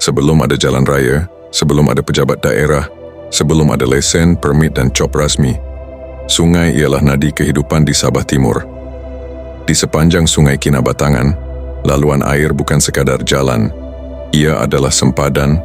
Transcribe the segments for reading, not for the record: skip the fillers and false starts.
Sebelum ada jalan raya, sebelum ada pejabat daerah, sebelum ada lesen, permit dan cop rasmi, sungai ialah nadi kehidupan di Sabah Timur. Di sepanjang Sungai Kinabatangan, laluan air bukan sekadar jalan. Ia adalah sempadan,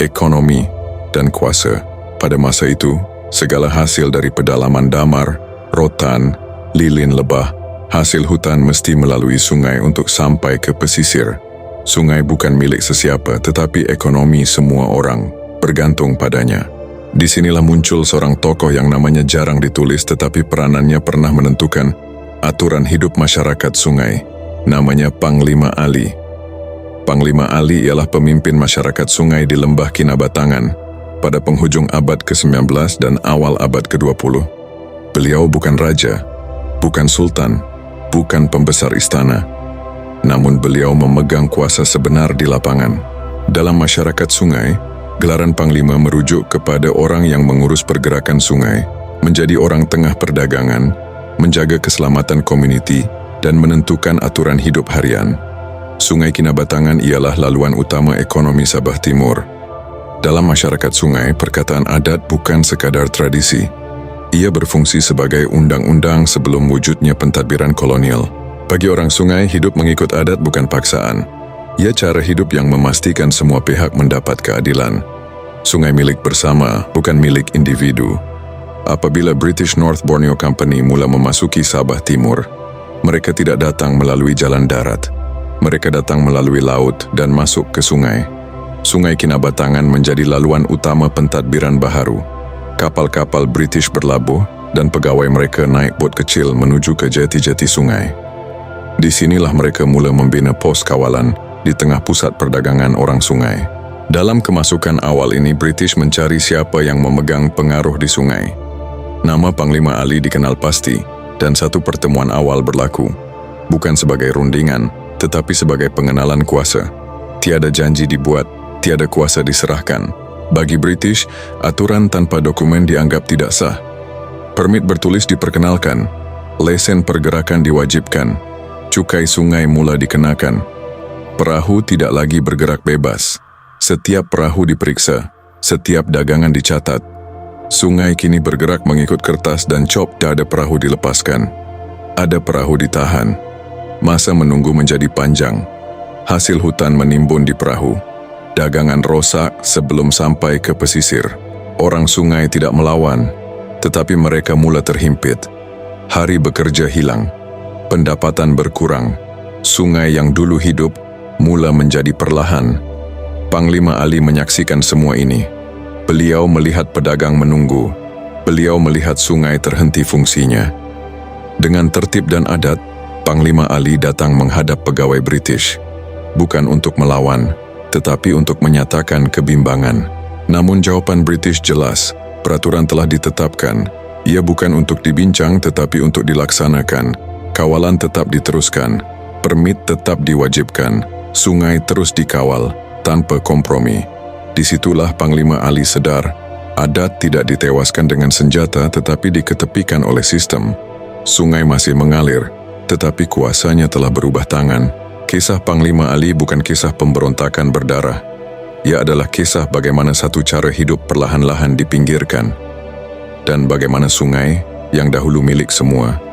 ekonomi, dan kuasa. Pada masa itu, segala hasil dari pedalaman damar, rotan, lilin lebah, hasil hutan mesti melalui sungai untuk sampai ke pesisir. Sungai bukan milik sesiapa, tetapi ekonomi semua orang bergantung padanya. Di sinilah muncul seorang tokoh yang namanya jarang ditulis, tetapi peranannya pernah menentukan aturan hidup masyarakat sungai. Namanya Panglima Ali. Panglima Ali ialah pemimpin masyarakat sungai di Lembah Kinabatangan pada penghujung abad ke-19 dan awal abad ke-20. Beliau bukan raja, bukan sultan, bukan pembesar istana, namun beliau memegang kuasa sebenar di lapangan. Dalam masyarakat sungai, gelaran Panglima merujuk kepada orang yang mengurus pergerakan sungai, menjadi orang tengah perdagangan, menjaga keselamatan komuniti, dan menentukan aturan hidup harian. Sungai Kinabatangan ialah laluan utama ekonomi Sabah Timur. Dalam masyarakat sungai, perkataan adat bukan sekadar tradisi. Ia berfungsi sebagai undang-undang sebelum wujudnya pentadbiran kolonial. Bagi orang sungai, hidup mengikut adat bukan paksaan. Ia cara hidup yang memastikan semua pihak mendapat keadilan. Sungai milik bersama, bukan milik individu. Apabila British North Borneo Company mula memasuki Sabah Timur, mereka tidak datang melalui jalan darat. Mereka datang melalui laut dan masuk ke sungai. Sungai Kinabatangan menjadi laluan utama pentadbiran baharu. Kapal-kapal British berlabuh dan pegawai mereka naik bot kecil menuju ke jati-jati sungai. Di sinilah mereka mula membina pos kawalan di tengah pusat perdagangan orang sungai. Dalam kemasukan awal ini, British mencari siapa yang memegang pengaruh di sungai. Nama Panglima Ali dikenal pasti, dan satu pertemuan awal berlaku, bukan sebagai rundingan, tetapi sebagai pengenalan kuasa. Tiada janji dibuat, tiada kuasa diserahkan. Bagi British, aturan tanpa dokumen dianggap tidak sah. Permit bertulis diperkenalkan, lesen pergerakan diwajibkan, cukai sungai mula dikenakan. Perahu tidak lagi bergerak bebas. Setiap perahu diperiksa, setiap dagangan dicatat. Sungai kini bergerak mengikut kertas dan cop, tak ada perahu dilepaskan. Ada perahu ditahan. Masa menunggu menjadi panjang. Hasil hutan menimbun di perahu. Dagangan rosak sebelum sampai ke pesisir. Orang sungai tidak melawan, tetapi mereka mula terhimpit. Hari bekerja hilang. Pendapatan berkurang. Sungai yang dulu hidup mula menjadi perlahan. Panglima Ali menyaksikan semua ini. Beliau melihat pedagang menunggu. Beliau melihat sungai terhenti fungsinya. Dengan tertib dan adat, Panglima Ali datang menghadap pegawai British. Bukan untuk melawan, tetapi untuk menyatakan kebimbangan. Namun jawaban British jelas, peraturan telah ditetapkan. Ia bukan untuk dibincang tetapi untuk dilaksanakan. Kawalan tetap diteruskan, permit tetap diwajibkan, sungai terus dikawal, tanpa kompromi. Disitulah Panglima Ali sedar, adat tidak ditewaskan dengan senjata tetapi diketepikan oleh sistem. Sungai masih mengalir, tetapi kuasanya telah berubah tangan. Kisah Panglima Ali bukan kisah pemberontakan berdarah. Ia adalah kisah bagaimana satu cara hidup perlahan-lahan dipinggirkan. Dan bagaimana sungai, yang dahulu milik semua,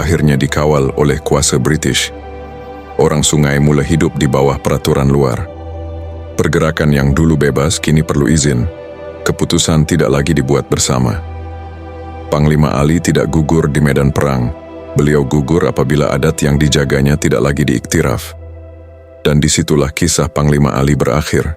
akhirnya dikawal oleh kuasa British. Orang sungai mula hidup di bawah peraturan luar. Pergerakan yang dulu bebas kini perlu izin. Keputusan tidak lagi dibuat bersama. Panglima Ali tidak gugur di medan perang. Beliau gugur apabila adat yang dijaganya tidak lagi diiktiraf. Dan disitulah kisah Panglima Ali berakhir.